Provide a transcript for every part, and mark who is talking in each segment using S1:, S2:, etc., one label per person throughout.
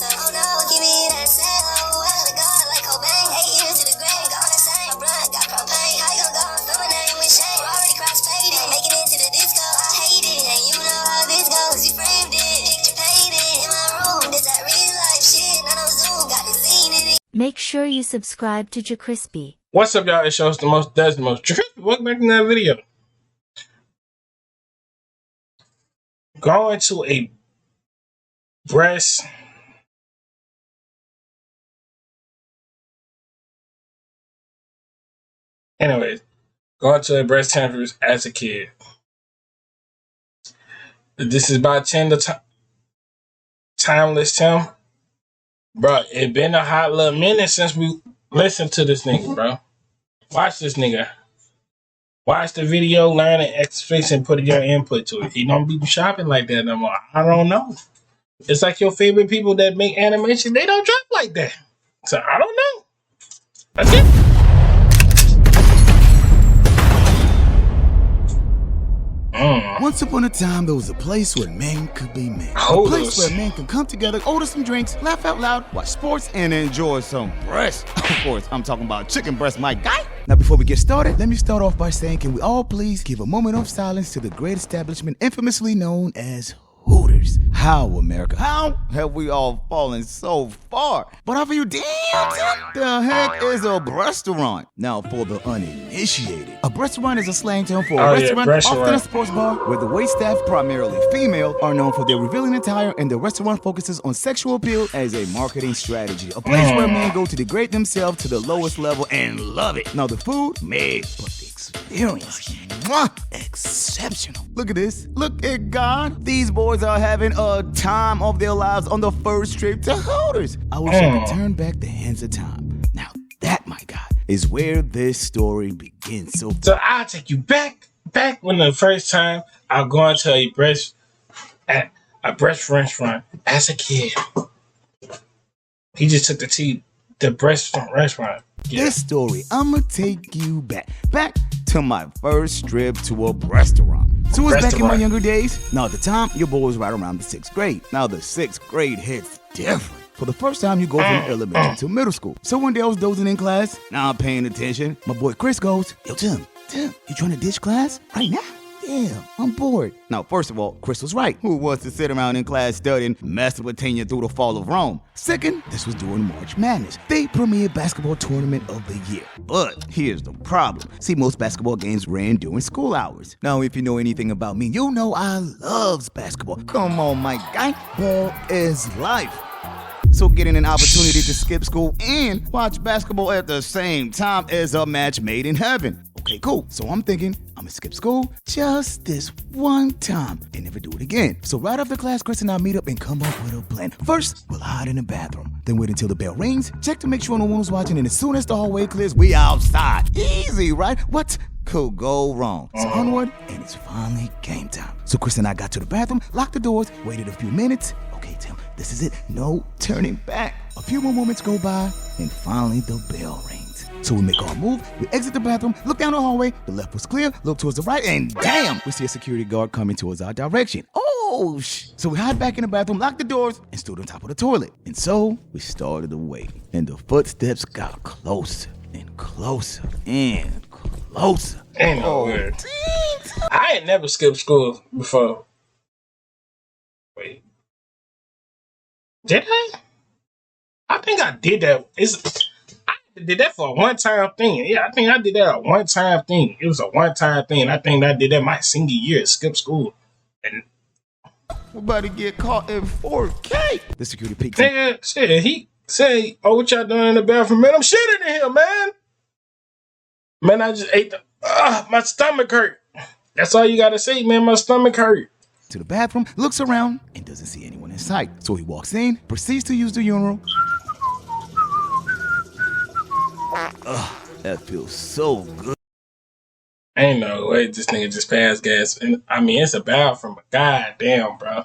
S1: myself. Oh no, give me that sound. Oh, I gotta go like Cobain. 8 years to the grave, gone insane. My blood got propane. How you gon' go and throw my name with shame? Already cross-faded, making it to the disco. I hate it, and you know how this goes. You framed it, picture painted in my room. This that real life shit, not on Zoom. Got the scene in it.
S2: Make sure you subscribe to JerCrispy.
S3: What's up, y'all? It shows the most, does the most. JerCrispy, welcome back to another video. Going to a breast anyways, going to a breast conference as a kid. This is by 10 the Timeless Tim. Bro, it been a hot little minute since we listened to this nigga, bro. Watch this nigga. Watch the video, learn and express and put your input to it. He don't be shopping like that no more. I don't know. It's like your favorite people that make animation, they don't drop like that. So I don't know. That's it.
S4: Once upon a time, there was a place where men could be men.
S3: Hold
S4: A place
S3: us.
S4: where men could come together, order some drinks, laugh out loud, watch sports, and enjoy some breast. Of course, I'm talking about chicken breast, my guy. Now, before we get started, let me start off by saying, can we all please give a moment of silence to the great establishment infamously known as Hooters? How, America? How have we all fallen so far? But how for you, damn, the heck is a BREASTaurant? Now, for the uninitiated, a BREASTaurant is a slang term for a restaurant, often a sports bar, where the waitstaff, primarily female, are known for their revealing attire, and the restaurant focuses on sexual appeal as a marketing strategy. A place where men go to degrade themselves to the lowest level and love it. Now, the food, made, but the experience, exceptional. Look at this. Look at God. These boys are having a time of their lives on the first trip to Hooters. I wish I could turn back the hands of time. Now that, my God, is where this story begins. So
S3: I'll take you back when the first time I go into a breast restaurant as a kid. He just took the breast restaurant. Yeah.
S4: This story, I'ma take you back to my first trip to a restaurant. So it was back in my younger days. Now at the time, your boy was right around the 6th grade. Now the 6th grade hits different. For the first time, you go from elementary to middle school. So one day I was dozing in class. Now I'm paying attention. My boy Chris goes, "Yo, Tim, you trying to ditch class right now?" "Yeah, I'm bored." Now, first of all, Chris was right. Who wants to sit around in class studying Mesopotamia through the fall of Rome? Second, this was during March Madness, the premier basketball tournament of the year. But here's the problem. See, most basketball games ran during school hours. Now, if you know anything about me, you know I loves basketball. Come on, my guy. Ball is life. So getting an opportunity to skip school and watch basketball at the same time is a match made in heaven. Okay, cool. So I'm thinking, I'm gonna skip school just this one time and never do it again. So right after class, Chris and I meet up and come up with a plan. First, we'll hide in the bathroom. Then wait until the bell rings, check to make sure no one was watching, and as soon as the hallway clears, we outside. Easy, right? What could go wrong? So onward, and it's finally game time. So Chris and I got to the bathroom, locked the doors, waited a few minutes. Okay, Tim, this is it. No turning back. A few more moments go by, and finally the bell rings. So we make our move, we exit the bathroom, look down the hallway, the left was clear, look towards the right, and damn, we see a security guard coming towards our direction. Oh, So we hid back in the bathroom, locked the doors, and stood on top of the toilet. And so we started to wait, and the footsteps got closer and closer and closer.
S3: Ain't no way. I ain't never skipped school before. Wait. Did I? I think I did that. I did that for a one-time thing. Yeah, I think I did that a one-time thing. It was a one-time thing. I think I did that my senior year, skip school. And
S4: we're about to get caught in 4K. The security peeked.
S3: Nigga, shit, he said, "Oh, what y'all doing in the bathroom, man? I'm shitting in here, man. Man, I just ate my stomach hurt. That's all you gotta say, man. My stomach hurt."
S4: To the bathroom, looks around, and doesn't see anyone in sight. So he walks in, proceeds to use the urinal. That feels so good.
S3: Ain't no way this nigga just passed gas. And I mean, it's a bathroom, but goddamn, bro.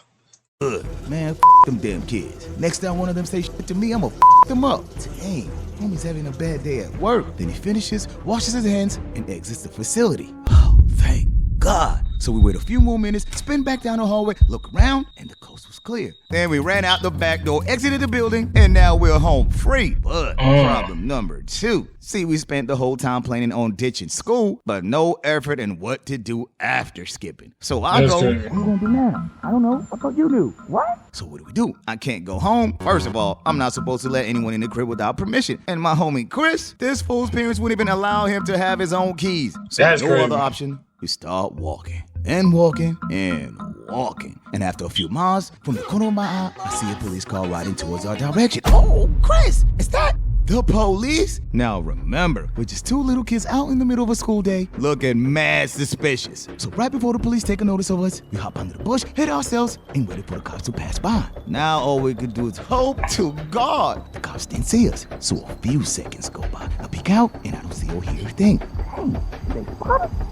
S4: Good. Man, them damn kids. Next time one of them say shit to me, I'ma them up. Dang, homie's having a bad day at work. Then he finishes, washes his hands, and exits the facility. Oh, thank God. So we wait a few more minutes, spin back down the hallway, look around, and the coast coast was clear. Then we ran out the back door, exited the building, and now we're home free. But problem number 2. See, we spent the whole time planning on ditching school, but no effort in what to do after skipping. So I
S3: That's
S4: go,
S3: true.
S4: what are we gonna do now? I don't know. I thought you knew. What? So what do? I can't go home. First of all, I'm not supposed to let anyone in the crib without permission. And my homie Chris, this fool's parents wouldn't even allow him to have his own keys. So
S3: That's
S4: no
S3: crazy.
S4: other option. We start walking. And walking and walking. And after a few miles, from the corner of my eye, I see a police car riding towards our direction. Oh, Chris, is that the police? Now remember, we're just 2 little kids out in the middle of a school day looking mad suspicious. So right before the police take a notice of us, we hop under the bush, hit ourselves, and waited for the cops to pass by. Now all we could do is hope to God the cops didn't see us. So a few seconds go by. I peek out, and I don't see or hear a thing.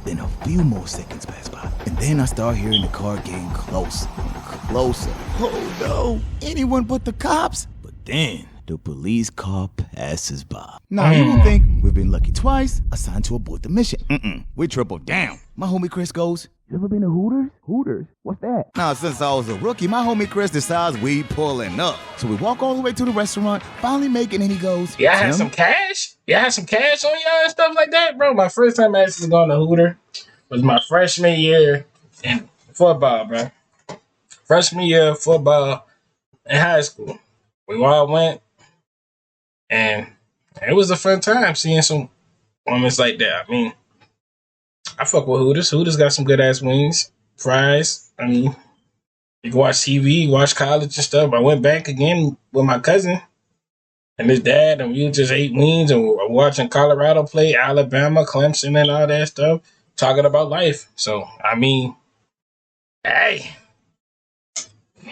S4: Then a few more seconds pass by, and then I start hearing the car getting closer and closer. Oh no, anyone but the cops. But then the police car passes by. Now you would think we've been lucky twice, assigned to abort the mission. We tripled down. My homie Chris goes, you ever been to Hooters? Hooters? What's that? Now, since I was a rookie, my homie Chris decides we pulling up. So we walk all the way to the restaurant, finally make it, and he goes,
S3: Y'all had
S4: "Tim?"
S3: some cash? Y'all had some cash on y'all and stuff like that? Bro, my first time actually going to Hooter was my freshman year in football, bro. Freshman year of football in high school. We all went, and it was a fun time seeing some moments like that. I mean, I fuck with Hooters. Hooters got some good ass wings, fries. I mean, you can watch TV, watch college and stuff. I went back again with my cousin and his dad, and we just ate wings and we were watching Colorado play Alabama, Clemson, and all that stuff, talking about life. So, I mean, hey.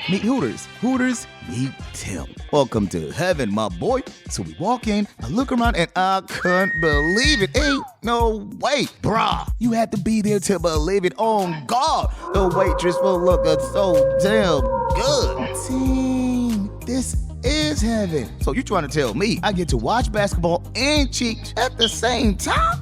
S4: Meet Hooters. Hooters, meet Tim. Welcome to heaven, my boy. So we walk in, I look around, and I couldn't believe it. Ain't no way. Bruh, you had to be there to believe it. On God, the waitress was looking so damn good. Team, this is heaven. So you trying to tell me I get to watch basketball and cheat at the same time?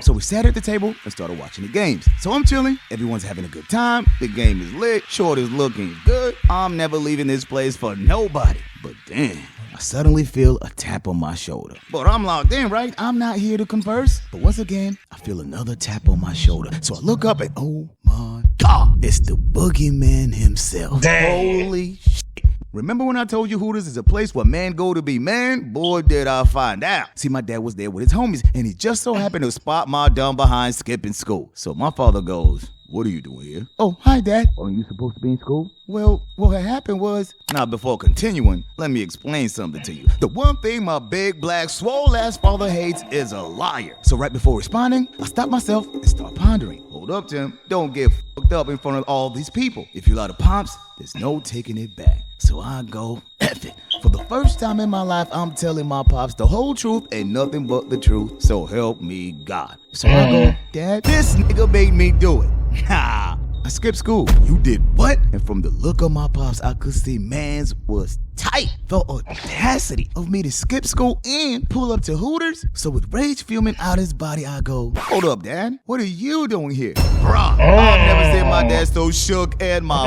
S4: So we sat at the table and started watching the games. So I'm chilling, everyone's having a good time, the game is lit, short is looking good. I'm never leaving this place for nobody. But then I suddenly feel a tap on my shoulder. But I'm locked in, right? I'm not here to converse. But once again, I feel another tap on my shoulder. So I look up and oh my God, it's the boogeyman himself.
S3: Dang.
S4: Holy shit. Remember when I told you Hooters is a place where men go to be men? Boy, did I find out. See, my dad was there with his homies, and he just so happened to spot my dumb behind skipping school. So my father goes, what are you doing here? Oh, hi, Dad. Aren't you supposed to be in school? Well, what had happened was... Now, before continuing, let me explain something to you. The one thing my big, black, swole-ass father hates is a liar. So right before responding, I stop myself and start pondering. Hold up, Tim. Don't get fucked up in front of all these people. If you like the Pops, there's no taking it back. So I go, F it. For the first time in my life, I'm telling my Pops the whole truth and nothing but the truth. So help me God. So I go, Dad, this nigga made me do it. Ha! I skipped school. You did what? And from the look of my Pops, I could see mans was tight. The audacity of me to skip school and pull up to Hooters. So with rage fuming out his body, I go, hold up, Dad. What are you doing here? Bruh, I've never seen my dad so shook and my...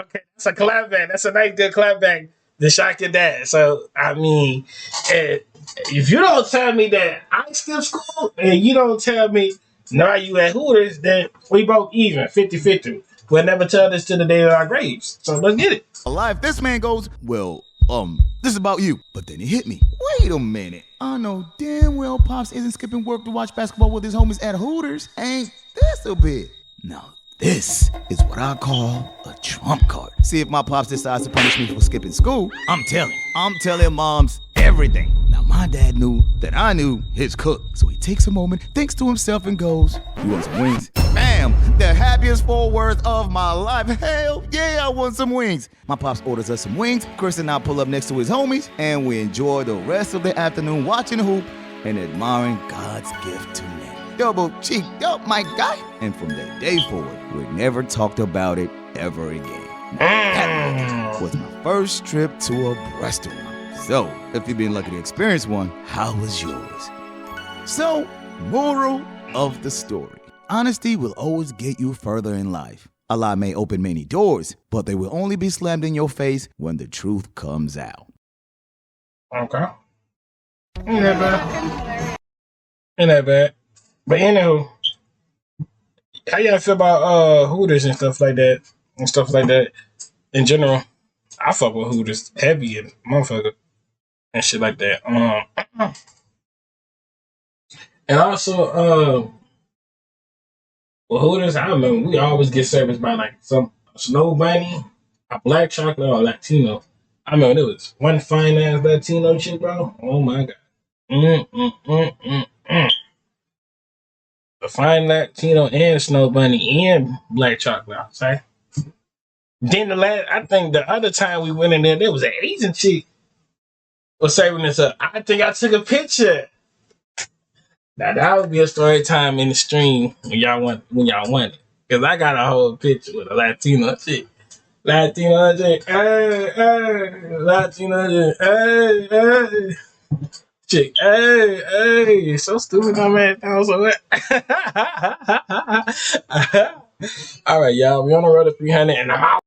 S3: Okay, that's a clapback. That's a nice good clapback to shock your dad. So, I mean, if you don't tell me that I skipped school and you don't tell me now you at Hooters, then we both even, 50-50. We'll never tell this to the day of our graves. So let's get it.
S4: Alive, this man goes, well, this is about you. But then it hit me. Wait a minute. I know damn well Pops isn't skipping work to watch basketball with his homies at Hooters. Ain't this a bit? Now, this is what I call a trump card. See, if my Pops decides to punish me for skipping school, I'm telling Moms everything. Now, my dad knew that I knew his cook. So he takes a moment, thinks to himself, and goes, you want some wings? Bam! The happiest 4 words of my life. Hell yeah, I want some wings. My Pops orders us some wings. Chris and I pull up next to his homies, and we enjoy the rest of the afternoon watching the hoop and admiring God's gift to men. Double cheeked up, my guy. And from that day forward, we never talked about it ever again. Now, that was my first trip to a restaurant. So, if you've been lucky to experience one, how was yours? So, moral of the story. Honesty will always get you further in life. A lie may open many doors, but they will only be slammed in your face when the truth comes out.
S3: Okay. Ain't that bad. Ain't that bad. But anywho, how y'all feel about Hooters and stuff like that? And stuff like that in general? I fuck with Hooters heavy and motherfucker and shit like that. And also, well, Hooters, I remember we always get serviced by like some snow bunny, a black chocolate, or a Latino. I remember there was one fine ass Latino chick, bro. Oh my god. A fine Latino and snow bunny and black chocolate, I'll say. Then I think the other time we went in there was an Asian chick was serving us up. I think I took a picture. Now that would be a story time in the stream when y'all want it. Cause I got a whole picture with a Latino chick. Latino chick, hey, Latino chick, hey. Chick, hey, so stupid, my man. That was so what? All right, y'all, we on the road to 300 and I'm out.